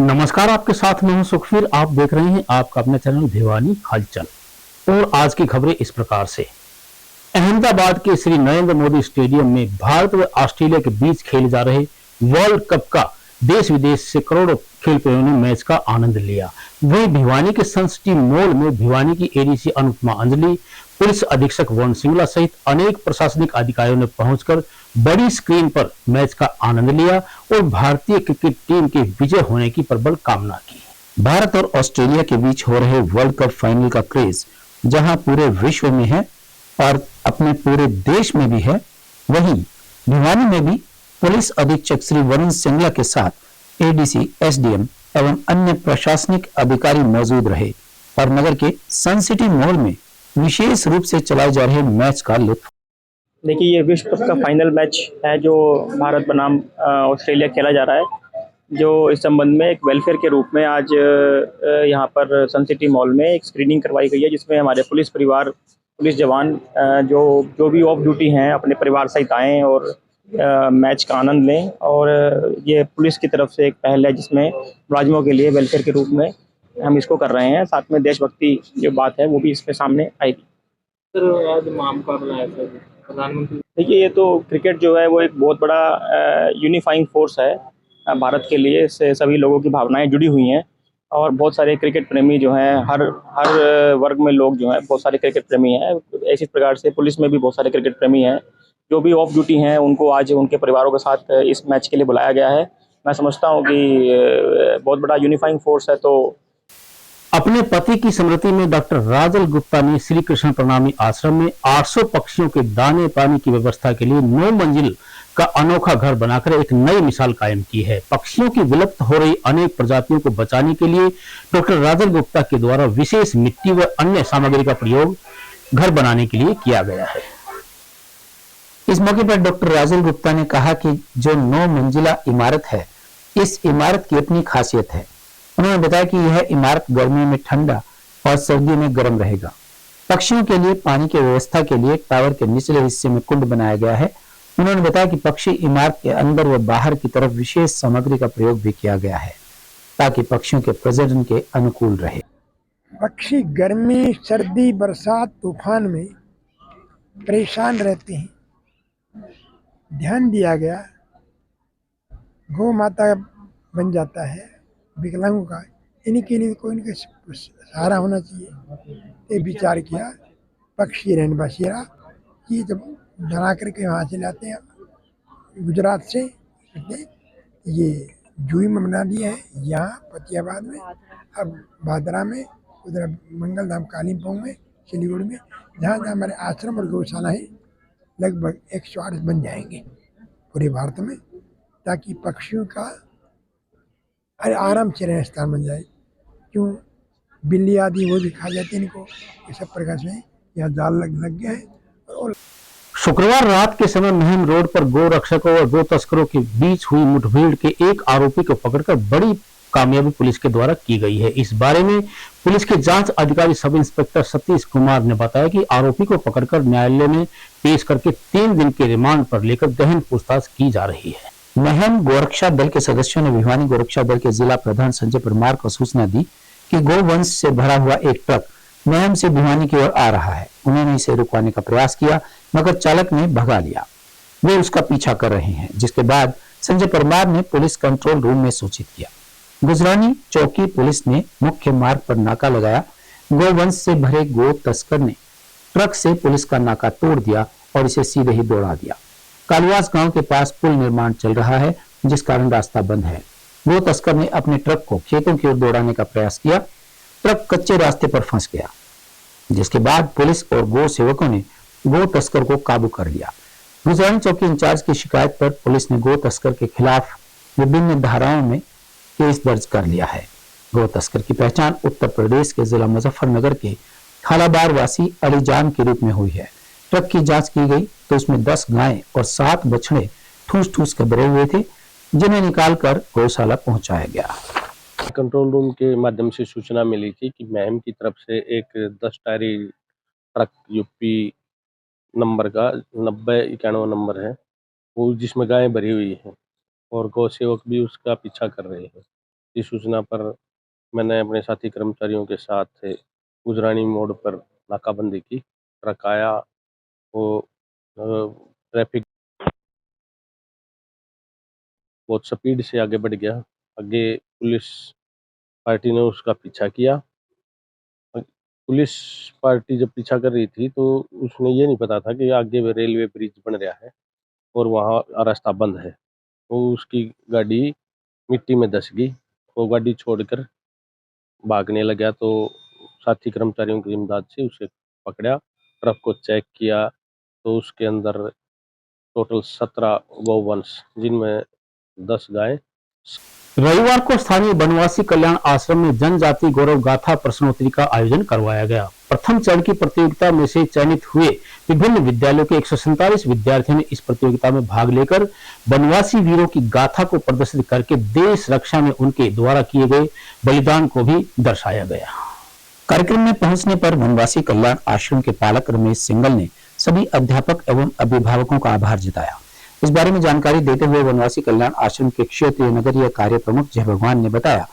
नमस्कार, आपके साथ मैं हूं सुखवीर। आप देख रहे हैं आपका अपना चैनल भिवानी हलचल। और आज की खबरें इस प्रकार से। अहमदाबाद के श्री नरेंद्र मोदी स्टेडियम में भारत व ऑस्ट्रेलिया के बीच खेले जा रहे वर्ल्ड कप का देश विदेश से करोड़ों खेल प्रेमियों ने मैच का आनंद लिया। वहीं भिवानी के सन सिटी मॉल में भिवानी की एडीसी अनुपमा अंजलि, पुलिस अधीक्षक वरुण सिंगला सहित अनेक प्रशासनिक अधिकारियों ने पहुंचकर बड़ी स्क्रीन पर मैच का आनंद लिया और भारतीय क्रिकेट टीम के विजय होने की प्रबल कामना की। भारत और ऑस्ट्रेलिया के बीच हो रहे वर्ल्ड कप फाइनल का क्रेज जहां पूरे विश्व में है और अपने पूरे देश में भी है, वहीं भिवानी में भी पुलिस अधीक्षक श्री वरुण सिंगला के साथ एडीसी, एसडीएम एवं अन्य प्रशासनिक अधिकारी मौजूद रहे और नगर के सन सिटी मॉल में विशेष रूप से चलाए जा रहे मैच का लुत्फ। देखिए, ये विश्व कप का फाइनल मैच है जो भारत बनाम ऑस्ट्रेलिया खेला जा रहा है। जो इस संबंध में एक वेलफेयर के रूप में आज यहाँ पर सन सिटी मॉल में एक स्क्रीनिंग करवाई गई है, जिसमें हमारे पुलिस परिवार, पुलिस जवान जो भी ऑफ ड्यूटी हैं अपने परिवार सहित आएँ और मैच का आनंद लें। और ये पुलिस की तरफ से एक पहल है जिसमें मुलाजिमों के लिए वेलफेयर के रूप में हम इसको कर रहे हैं। साथ में देशभक्ति जो बात है वो भी इसमें सामने आएगी। सर, आज माम का बुलाया सर प्रधानमंत्री। देखिए, ये तो क्रिकेट जो है वो एक बहुत बड़ा यूनिफाइंग फोर्स है भारत के लिए। इससे सभी लोगों की भावनाएं जुड़ी हुई हैं और बहुत सारे क्रिकेट प्रेमी जो हैं, हर हर वर्ग में लोग जो हैं बहुत सारे क्रिकेट प्रेमी हैं। इसी प्रकार से पुलिस में भी बहुत सारे क्रिकेट प्रेमी हैं। जो भी ऑफ ड्यूटी हैं उनको आज उनके परिवारों के साथ इस मैच के लिए बुलाया गया है। मैं समझता हूँ कि बहुत बड़ा यूनिफाइंग फोर्स है। तो अपने पति की स्मृति में डॉक्टर राजल गुप्ता ने श्री कृष्ण प्रणामी आश्रम में 800 पक्षियों के दाने पानी की व्यवस्था के लिए 9 मंजिल का अनोखा घर बनाकर एक नई मिसाल कायम की है। पक्षियों की विलुप्त हो रही अनेक प्रजातियों को बचाने के लिए डॉक्टर राजल गुप्ता के द्वारा विशेष मिट्टी व अन्य सामग्री का प्रयोग घर बनाने के लिए किया गया है। इस मौके पर डॉक्टर राजल गुप्ता ने कहा कि जो 9 मंजिला इमारत है, इस इमारत की अपनी खासियत है। उन्होंने बताया कि यह इमारत गर्मियों में ठंडा और सर्दियों में गर्म रहेगा। पक्षियों के लिए पानी की व्यवस्था के लिए टावर के निचले हिस्से में कुंड बनाया गया है। उन्होंने बताया कि पक्षी इमारत के अंदर व बाहर की तरफ विशेष सामग्री का प्रयोग भी किया गया है ताकि पक्षियों के प्रजनन के अनुकूल रहे। पक्षी गर्मी, सर्दी, बरसात, तूफान में परेशान रहते हैं। ध्यान दिया गया, गौ माता बन जाता है विकलांगों का, इन्हीं के लिए कोई इनका सहारा होना चाहिए। ये विचार किया पक्षी रहन बसेरा, ये जब बना करके वहाँ से लाते हैं गुजरात से, ये जूही में बना दिया है, यहाँ फतेहाबाद में, अब भादरा में, उधर मंगलधाम कालिम्पोंग में, सिलीगुड़ी में, जहाँ जहाँ हमारे आश्रम और गौशाला है, लगभग 108 बन जाएंगे पूरे भारत में, ताकि पक्षियों का आराम से रहने स्थान बन जाए। क्यों बिल्ली आदि वो भी खा जाते हैं इनको, इस सब प्रकार से यहाँ जाल लग गया है। और शुक्रवार रात के समय मुहिम रोड पर गौ रक्षकों और गौ तस्करों के बीच हुई मुठभेड़ के एक आरोपी को पकड़कर बड़ी कामयाबी पुलिस के द्वारा की गई है। इस बारे में पुलिस के जांच अधिकारी सब इंस्पेक्टर सतीश कुमार ने बताया कि आरोपी को पकड़कर न्यायालय में पेश करके 3 दिन के रिमांड पर लेकर गहन पूछताछ की जा रही है। महम गोरक्षा दल के सदस्यों ने भिवानी गोरक्षा दल के जिला प्रधान संजय परमार को सूचना दी कि गोवंश से भरा हुआ एक ट्रक महम से भिवानी की ओर आ रहा है। उन्होंने इसे रुकवाने का प्रयास किया मगर चालक ने भगा लिया। वे उसका पीछा कर रहे हैं, जिसके बाद संजय परमार ने पुलिस कंट्रोल रूम में सूचित किया। गुजरानी चौकी पुलिस ने मुख्य मार्ग पर नाका लगाया। गोवंश से भरे गो तस्कर ने ट्रक से पुलिस का नाका तोड़ दिया और इसे सीधे ही दौड़ा दिया। कालवास गांव के पास पुल निर्माण चल रहा है, जिस कारण रास्ता बंद है। गो तस्कर ने अपने ट्रक को खेतों की ओर दौड़ाने का प्रयास किया। ट्रक कच्चे रास्ते पर फंस गया, जिसके बाद पुलिस और गो सेवकों ने गो तस्कर को काबू कर लिया। गुजरानी चौकी इंचार्ज की शिकायत पर पुलिस ने गो तस्कर के खिलाफ विभिन्न धाराओं में केस दर्ज कर लिया है। गो तस्कर की पहचान उत्तर प्रदेश के जिला मुजफ्फरनगर के खालाबार वासी अलीजान के रूप में हुई है। ट्रक की जांच की गई तो उसमें 10 गायें और 7 बछड़े ठूस ठूस कर भरे हुए थे, जिन्हें निकालकर गौशाला पहुंचाया गया। कंट्रोल रूम के माध्यम से सूचना मिली थी कि महम की तरफ से एक 10 टायरी ट्रक यूपी नंबर का 9091 नंबर है, वो जिसमें गायें भरी हुई हैं और गौ सेवक भी उसका पीछा कर रहे हैं। इस सूचना पर मैंने अपने साथी कर्मचारियों के साथ गुजरानी मोड़ पर नाकाबंदी की। ट्रक आया, वो ट्रैफिक बहुत स्पीड से आगे बढ़ गया। आगे पुलिस पार्टी ने उसका पीछा किया। पुलिस पार्टी जब पीछा कर रही थी तो उसने ये नहीं पता था कि आगे रेलवे ब्रिज बन रहा है और वहाँ रास्ता बंद है। तो उसकी गाड़ी मिट्टी में धंस गई। वो गाड़ी छोड़कर भागने लगा तो साथी कर्मचारियों की इमदाद से उसे पकड़ा, ट्रक को चेक किया तो उसके अंदर टोटल 17 गौवंश, जिनमें 10 गाय। रविवार को स्थानीय बनवासी कल्याण आश्रम में जनजाति गौरव गाथा प्रश्नोत्तरी का आयोजन करवाया गया। प्रथम चरण की प्रतियोगिता में से चयनित हुए विभिन्न विद्यालयों के 147 विद्यार्थियों ने इस प्रतियोगिता में भाग लेकर बनवासी वीरों की गाथा को प्रदर्शित करके देश रक्षा में उनके द्वारा किए गए बलिदान को भी दर्शाया गया। कार्यक्रम में पहुंचने पर बनवासी कल्याण आश्रम के पालक रमेश सिंगल ने सभी अध्यापक एवं अभिभावकों का आभार जताया। इस बारे में जानकारी देते हुए बनवासी कल्याण आश्रम के क्षेत्रीय नगरीय कार्य प्रमुख जय भगवान ने बताया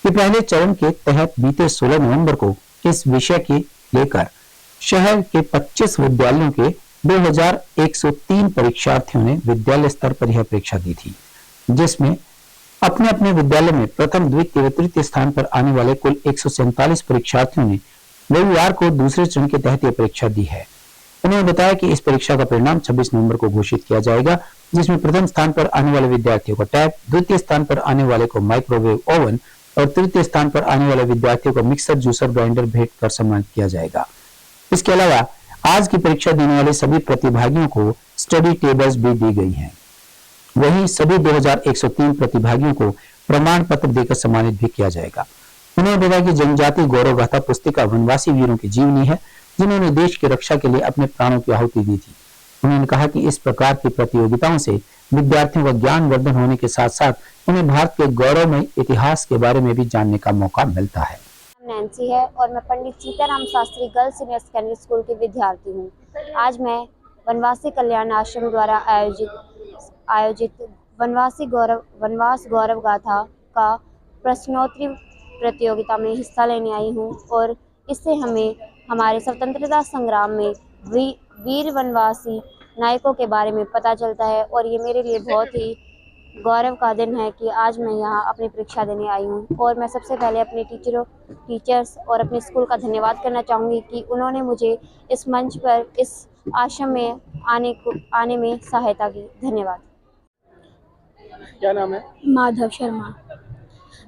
कि पहले चरण के तहत बीते 16 नवंबर को इस विषय के लेकर शहर के 25 विद्यालयों के 2103 परीक्षार्थियों ने विद्यालय स्तर पर यह परीक्षा दी थी, जिसमें अपने अपने विद्यालय में प्रथम, द्वितीय व तृतीय स्थान पर आने वाले कुल 147 परीक्षार्थियों ने रविवार को दूसरे चरण के तहत यह परीक्षा दी है। उन्होंने बताया कि इस परीक्षा का परिणाम 26 नवंबर को घोषित किया जाएगा, जिसमें प्रथम स्थान पर आने वाले विद्यार्थियों को टैब, द्वितीय स्थान पर आने वाले को माइक्रोवेव ओवन और तृतीय स्थान पर आने वाले विद्यार्थियों को मिक्सर, जूसर, ग्राइंडर भेंट कर सम्मानित किया जाएगा। इसके अलावा आज की परीक्षा देने वाले सभी प्रतिभागियों को स्टडी टेबल्स भी दी गई हैं। वहीं सभी 2103 प्रतिभागियों को प्रमाण पत्र देकर सम्मानित भी किया जाएगा। उन्होंने बताया कि जनजाति गौरव गाथा पुस्तिका वनवासी वीरों की जीवनी है, जिन्होंने देश की रक्षा के लिए अपने प्राणों की आहुति दी थी। उन्होंने कहा कि इस प्रकार की प्रतियोगिताओं से विद्यार्थियों का ज्ञानवर्धन होने के साथ साथ उन्हें भारत के गौरवमय इतिहास के बारे में भी जानने का मौका मिलता है। नैन्सी है और मैं Pandit Sitaram Shastri girls senior secondary school की विद्यार्थी हूँ। आज मैं वनवासी कल्याण आश्रम द्वारा आयोजित वनवास गौरव गाथा का प्रश्नोत्तरी प्रतियोगिता में हिस्सा लेने आई हूँ और इससे हमें हमारे स्वतंत्रता संग्राम में वीर वनवासी नायकों के बारे में पता चलता है और ये मेरे लिए बहुत ही गौरव का दिन है कि आज मैं यहाँ अपनी परीक्षा देने आई हूँ। और मैं सबसे पहले अपने टीचर्स और अपने स्कूल का धन्यवाद करना चाहूँगी कि उन्होंने मुझे इस मंच पर, इस आश्रम में आने में सहायता की। धन्यवाद। क्या नाम है? माधव शर्मा।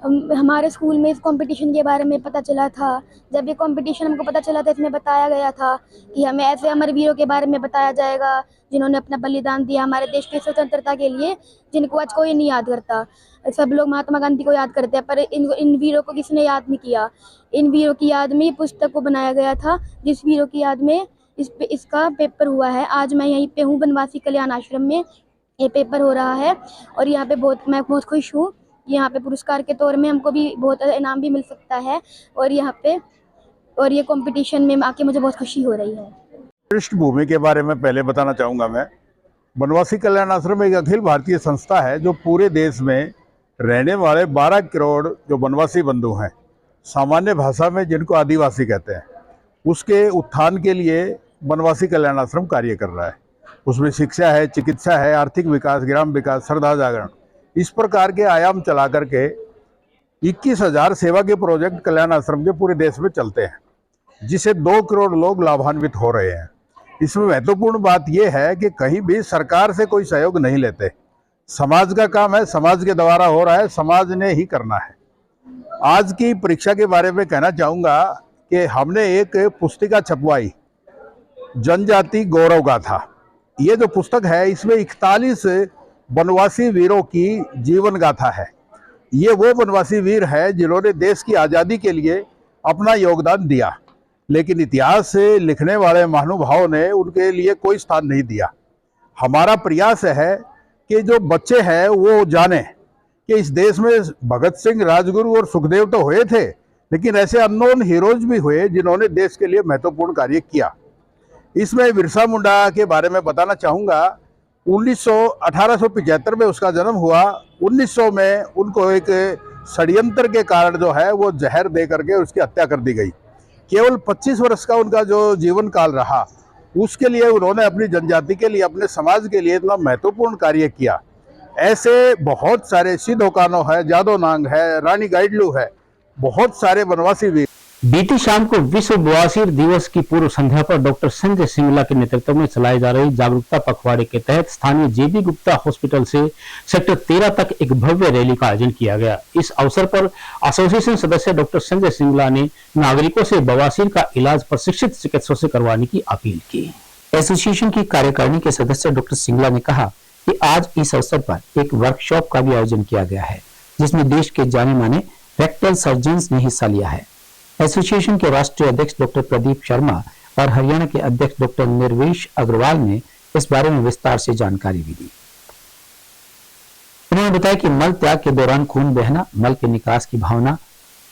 हमारे स्कूल में इस कंपटीशन के बारे में पता चला था। जब ये कंपटीशन हमको पता चला था, इसमें बताया गया था कि हमें ऐसे अमर वीरों के बारे में बताया जाएगा जिन्होंने अपना बलिदान दिया हमारे देश की स्वतंत्रता के लिए, जिनको आज कोई नहीं याद करता। सब लोग महात्मा गांधी को याद करते हैं, पर इन वीरों को किसने याद नहीं किया। इन वीरों की याद में पुस्तक को बनाया गया था, जिस वीरों की याद में इसका पेपर हुआ है। आज मैं यहीं पे हूँ, बनवासी कल्याण आश्रम में ये पेपर हो रहा है और यहाँ पे मैं बहुत खुश हूँ। यहाँ पे पुरस्कार के तौर में हमको भी बहुत इनाम भी मिल सकता है और यहाँ पे और ये कंपटीशन में आके मुझे बहुत खुशी हो रही है। पृष्ठभूमि के बारे में पहले बताना चाहूँगा। मैं बनवासी कल्याण आश्रम एक अखिल भारतीय संस्था है जो पूरे देश में रहने वाले 12 करोड़ जो बनवासी बंधु हैं, सामान्य भाषा में जिनको आदिवासी कहते हैं, उसके उत्थान के लिए बनवासी कल्याण आश्रम कार्य कर रहा है। उसमें शिक्षा है, चिकित्सा है, आर्थिक विकास, ग्राम विकास, श्रद्धा जागरण, इस प्रकार के आयाम चला करके 21,000 सेवा के प्रोजेक्ट कल्याण आश्रम के पूरे देश में चलते हैं, जिसे 2 करोड़ लोग लाभान्वित हो रहे हैं। इसमें महत्वपूर्ण बात यह है कि कहीं भी सरकार से कोई सहयोग नहीं लेते। समाज का काम है, समाज के द्वारा हो रहा है, समाज ने ही करना है। आज की परीक्षा के बारे में कहना चाहूँगा कि हमने एक पुस्तिका छपवाई, जनजाति गौरव गाथा। ये जो पुस्तक है, इसमें 41 वनवासी वीरों की जीवन गाथा है। ये वो वनवासी वीर है जिन्होंने देश की आज़ादी के लिए अपना योगदान दिया, लेकिन इतिहास से लिखने वाले महानुभावों ने उनके लिए कोई स्थान नहीं दिया। हमारा प्रयास है कि जो बच्चे हैं वो जाने कि इस देश में भगत सिंह, राजगुरु और सुखदेव तो हुए थे, लेकिन ऐसे अननोन हीरोज भी हुए जिन्होंने देश के लिए महत्वपूर्ण कार्य किया। इसमें बिरसा मुंडा के बारे में बताना चाहूँगा। 1875 में उसका जन्म हुआ। 1900 में उनको एक षड्यंत्र के कारण जो है वो जहर दे करके उसकी हत्या कर दी गई। केवल 25 वर्ष का उनका जो जीवन काल रहा, उसके लिए उन्होंने अपनी जनजाति के लिए, अपने समाज के लिए इतना महत्वपूर्ण कार्य किया। ऐसे बहुत सारे सिद्धो कान्हो है, जादो नांग है, रानी गाइडलू है, बहुत सारे वनवासी वीर। बीती शाम को विश्व बवासीर दिवस की पूर्व संध्या पर डॉक्टर संजय सिंगला के नेतृत्व में चलाई जा रही जागरूकता पखवाड़े के तहत स्थानीय जेबी गुप्ता हॉस्पिटल से सेक्टर 13 तक एक भव्य रैली का आयोजन किया गया। इस अवसर पर एसोसिएशन सदस्य डॉक्टर संजय सिंगला ने नागरिकों से बवासीर का इलाज प्रशिक्षित चिकित्सकों से करवाने की अपील की। एसोसिएशन की कार्यकारिणी के सदस्य डॉक्टर सिंगला ने कहा कि आज इस अवसर पर एक वर्कशॉप का भी आयोजन किया गया है, जिसमें देश के जाने माने रेक्टल सर्जन्स ने हिस्सा लिया है। एसोसिएशन के राष्ट्रीय अध्यक्ष डॉक्टर प्रदीप शर्मा और हरियाणा के अध्यक्ष डॉक्टर निर्वेश अग्रवाल ने इस बारे में विस्तार से जानकारी भी दी। उन्होंने बताया कि मल त्याग के दौरान खून बहना, मल के निकास की भावना,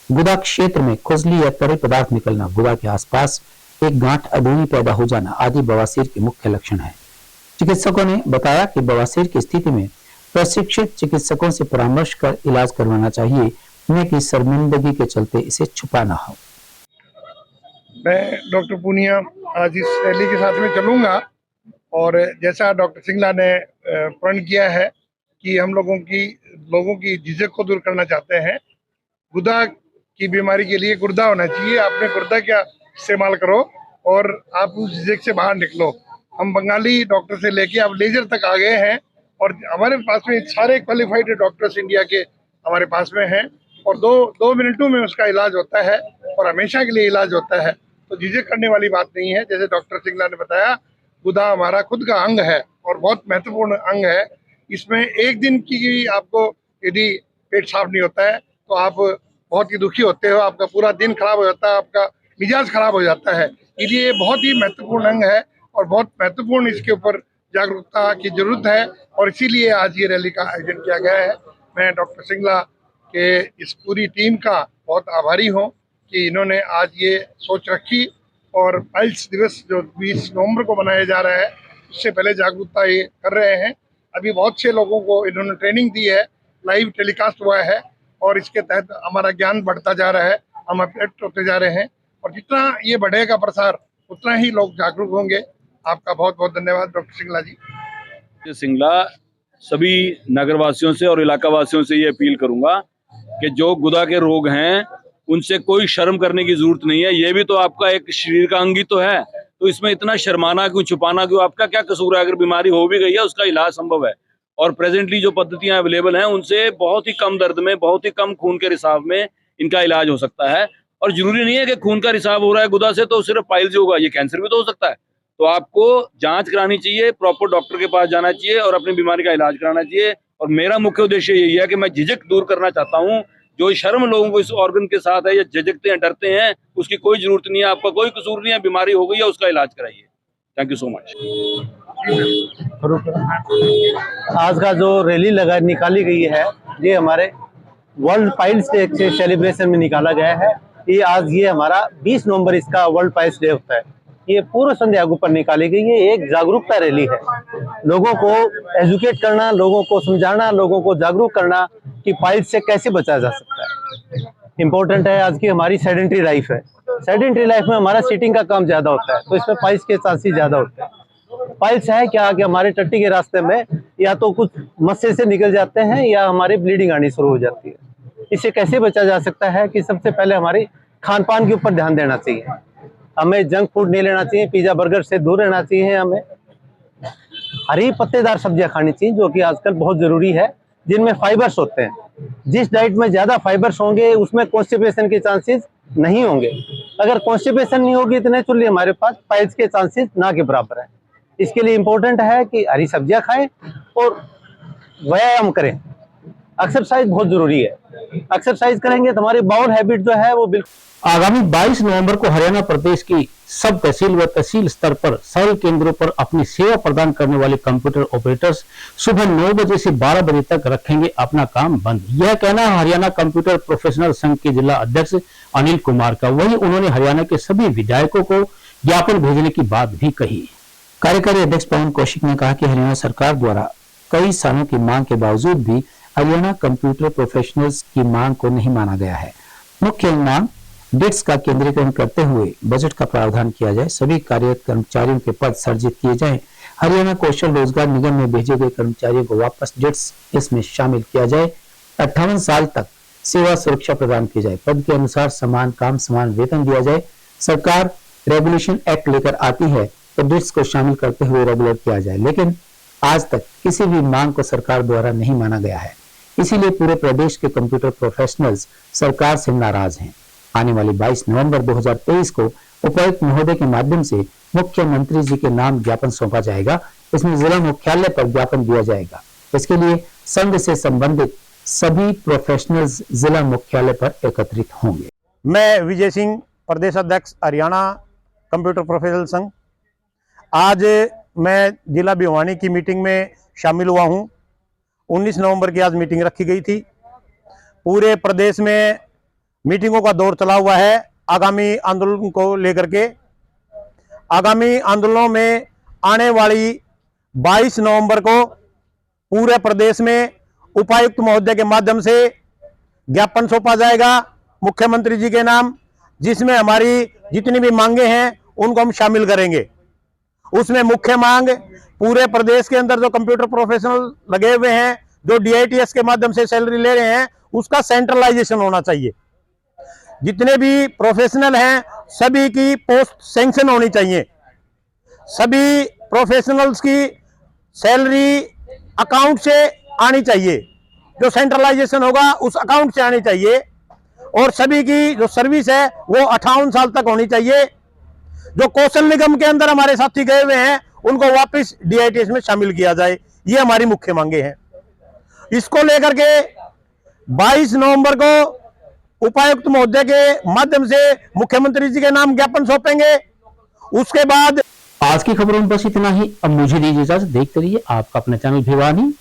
गुदा क्षेत्र में खुजली या तरल पदार्थ निकलना, गुदा के आसपास एक गांठ अधूरी पैदा हो जाना आदि बवासीर के मुख्य लक्षण है। चिकित्सकों ने बताया कि बवासीर की स्थिति में प्रशिक्षित चिकित्सकों से परामर्श कर इलाज करवाना चाहिए, उन्हें की शर्मिंदगी के चलते इसे छुपाना हो। मैं डॉक्टर पूनिया आज इस रैली के साथ में चलूंगा और जैसा डॉक्टर सिंगला ने प्रण किया है कि हम लोगों की झिझक को दूर करना चाहते हैं। गुदा की बीमारी के लिए गुर्दा होना चाहिए, आपने गुर्दा क्या इस्तेमाल करो और आप उस झिझक से बाहर निकलो। हम बंगाली डॉक्टर से लेके अब लेजर तक आ गए हैं और हमारे पास में सारे क्वालिफाइड डॉक्टर्स इंडिया के हमारे पास में हैं और दो मिनटों में उसका इलाज होता है और हमेशा के लिए इलाज होता है। तो झिझक करने वाली बात नहीं है। जैसे डॉक्टर सिंगला ने बताया, गुदा हमारा खुद का अंग है और बहुत महत्वपूर्ण अंग है। इसमें एक दिन की आपको यदि पेट साफ नहीं होता है तो आप बहुत ही दुखी होते हो, आपका पूरा दिन खराब हो जाता है, आपका मिजाज खराब हो जाता है। इसलिए ये बहुत ही महत्वपूर्ण अंग है और बहुत महत्वपूर्ण इसके ऊपर जागरूकता की जरूरत है और इसीलिए आज ये रैली का आयोजन किया गया है। मैं डॉक्टर सिंगला के इस पूरी टीम का बहुत आभारी हूँ कि इन्होंने आज ये सोच रखी और पाइल्स दिवस जो 20 नवंबर को मनाया जा रहा है, उससे पहले जागरूकता ये कर रहे हैं। अभी बहुत से लोगों को इन्होंने ट्रेनिंग दी है, लाइव टेलीकास्ट हुआ है और इसके तहत हमारा ज्ञान बढ़ता जा रहा है, हम अपडेट होते जा रहे हैं और जितना ये बढ़ेगा प्रसार उतना ही लोग जागरूक होंगे। आपका बहुत बहुत धन्यवाद डॉक्टर सिंगला जी। सिंगला सभी नगरवासियों से और इलाका वासियों से ये अपील करूंगा कि जो गुदा के रोग हैं उनसे कोई शर्म करने की जरूरत नहीं है। ये भी तो आपका एक शरीर का अंग ही तो है, तो इसमें इतना शर्माना क्यों, छुपाना क्यों? आपका क्या कसूर है? अगर बीमारी हो भी गई है उसका इलाज संभव है और प्रेजेंटली जो पद्धतियां अवेलेबल हैं उनसे बहुत ही कम दर्द में, बहुत ही कम खून के रिसाव में इनका इलाज हो सकता है। और जरूरी नहीं है कि खून का रिसाव हो रहा है गुदा से तो सिर्फ पाइल्स होगा, ये कैंसर भी तो हो सकता है। तो आपको जांच करानी चाहिए, प्रॉपर डॉक्टर के पास जाना चाहिए और अपनी बीमारी का इलाज कराना चाहिए। और मेरा मुख्य उद्देश्य यही है कि मैं झिझक दूर करना चाहता हूँ। जो शर्म लोगों को इस ऑर्गन के साथ है या झिझकते हैं, डरते हैं, उसकी कोई जरूरत नहीं है। आपका कोई कसूर नहीं है, बीमारी हो गई है उसका इलाज कराइए। Thank you so much. आज का जो रैली निकाली गई है ये हमारे वर्ल्ड पाइल्स डे के सेलिब्रेशन में निकाला गया है। ये हमारा 20 नवंबर इसका वर्ल्ड पाइल्स डे होता है। ये पूर्व संध्या पर निकाली गई है, एक जागरूकता रैली है। लोगों को एजुकेट करना, लोगों को समझाना, लोगों को जागरूक करना कि पाइल्स से कैसे बचा जा सकता है। इम्पोर्टेंट है आज की हमारी सेडेंट्री लाइफ है। सेडेंट्री लाइफ में हमारा सीटिंग का काम ज्यादा होता है तो इसमें पाइल्स के चांसेस ज्यादा होते हैं। पाइल्स है क्या कि हमारे टट्टी के रास्ते में या तो कुछ मस्से से निकल जाते हैं या हमारी ब्लीडिंग आनी शुरू हो जाती है। इससे कैसे बचा जा सकता है कि सबसे पहले हमारी खान पान के ऊपर ध्यान देना चाहिए। हमें जंक फूड नहीं लेना चाहिए, पिज्जा बर्गर से दूर रहना चाहिए। हमें हरी पत्तेदार सब्जियां खानी चाहिए जो कि आजकल बहुत जरूरी है, जिनमें फाइबर्स होते हैं। जिस डाइट में ज्यादा फाइबर्स होंगे उसमें कॉन्स्टिपेशन के चांसेस नहीं होंगे। अगर कॉन्स्टिपेशन नहीं होगी तो नेचुरली हमारे पास पाइल्स के चांसेस ना के बराबर है। इसके लिए इम्पोर्टेंट है कि हरी सब्जियां खाएं और व्यायाम करें। एक्सरसाइज बहुत जरूरी है। एक्सरसाइज करेंगे तो हमारी बाउल हैबिट जो है वो बिल्कुल। आगामी 22 नवंबर को हरियाणा प्रदेश की सब तहसील व तहसील स्तर पर सरल केंद्रों पर अपनी सेवा प्रदान करने वाले कंप्यूटर ऑपरेटर्स सुबह 9 बजे से 12 बजे तक रखेंगे अपना काम बंद। यह कहना है हरियाणा कंप्यूटर प्रोफेशनल संघ के जिला अध्यक्ष अनिल कुमार का। वहीं उन्होंने हरियाणा के सभी विधायकों को ज्ञापन भेजने की बात भी कही। कार्यकारी अध्यक्ष पवन कौशिक ने कहा कि हरियाणा सरकार द्वारा कई सालों की मांग के बावजूद भी हरियाणा कंप्यूटर प्रोफेशनल्स की मांग को नहीं माना गया है। मुख्य मांग डिट्स का केंद्रीकरण करते हुए बजट का प्रावधान किया जाए, सभी कार्यरत कर्मचारियों के पद सर्जित किए जाएं, हरियाणा कौशल रोजगार निगम में भेजे गए कर्मचारियों को वापस डिट्स इसमें शामिल किया जाए, 58 साल तक सेवा सुरक्षा प्रदान की जाए, पद के अनुसार समान काम समान वेतन दिया जाए। सरकार रेगुलेशन एक्ट लेकर आती है तो डिट्स को शामिल करते हुए रेगुलर किया जाए, लेकिन आज तक किसी भी मांग को सरकार द्वारा नहीं माना गया है। इसीलिए पूरे प्रदेश के कंप्यूटर प्रोफेशनल्स सरकार से नाराज हैं। आने वाली 22 नवंबर 2023 को उपायुक्त महोदय के माध्यम से मुख्यमंत्री जी के नाम ज्ञापन सौंपा जाएगा। इसमें जिला मुख्यालय पर ज्ञापन दिया जाएगा। इसके लिए संघ से संबंधित सभी प्रोफेशनल्स जिला मुख्यालय पर एकत्रित होंगे। मैं विजय सिंह, प्रदेश अध्यक्ष हरियाणा कंप्यूटर प्रोफेशनल संघ। आज मैं जिला भिवानी की मीटिंग में शामिल हुआ हूं। 19 नवंबर की आज मीटिंग रखी गई थी। पूरे प्रदेश में मीटिंगों का दौर चला हुआ है आगामी आंदोलन को लेकर के। आगामी आंदोलनों में आने वाली 22 नवंबर को पूरे प्रदेश में उपायुक्त महोदय के माध्यम से ज्ञापन सौंपा जाएगा मुख्यमंत्री जी के नाम, जिसमें हमारी जितनी भी मांगे हैं उनको हम शामिल करेंगे। उसमें मुख्य मांग पूरे प्रदेश के अंदर जो कंप्यूटर प्रोफेशनल लगे हुए हैं, जो DITS के माध्यम से सैलरी ले रहे हैं, उसका सेंट्रलाइजेशन होना चाहिए। जितने भी प्रोफेशनल हैं सभी की पोस्ट सैंक्शन होनी चाहिए। सभी प्रोफेशनल्स की सैलरी अकाउंट से आनी चाहिए, जो सेंट्रलाइजेशन होगा उस अकाउंट से आनी चाहिए। और सभी की जो सर्विस है वो 58 साल तक होनी चाहिए। जो कौशल निगम के अंदर हमारे साथी गए हुए हैं उनको वापस DITS में शामिल किया जाए, ये हमारी मुख्य मांगे हैं। इसको लेकर के 22 नवंबर को उपायुक्त महोदय के माध्यम से मुख्यमंत्री जी के नाम ज्ञापन सौंपेंगे। उसके बाद आज की खबरों में बस इतना ही। अब मुझे दीजिए इजाजत। देखते रहिए आपका अपना चैनल भिवानी।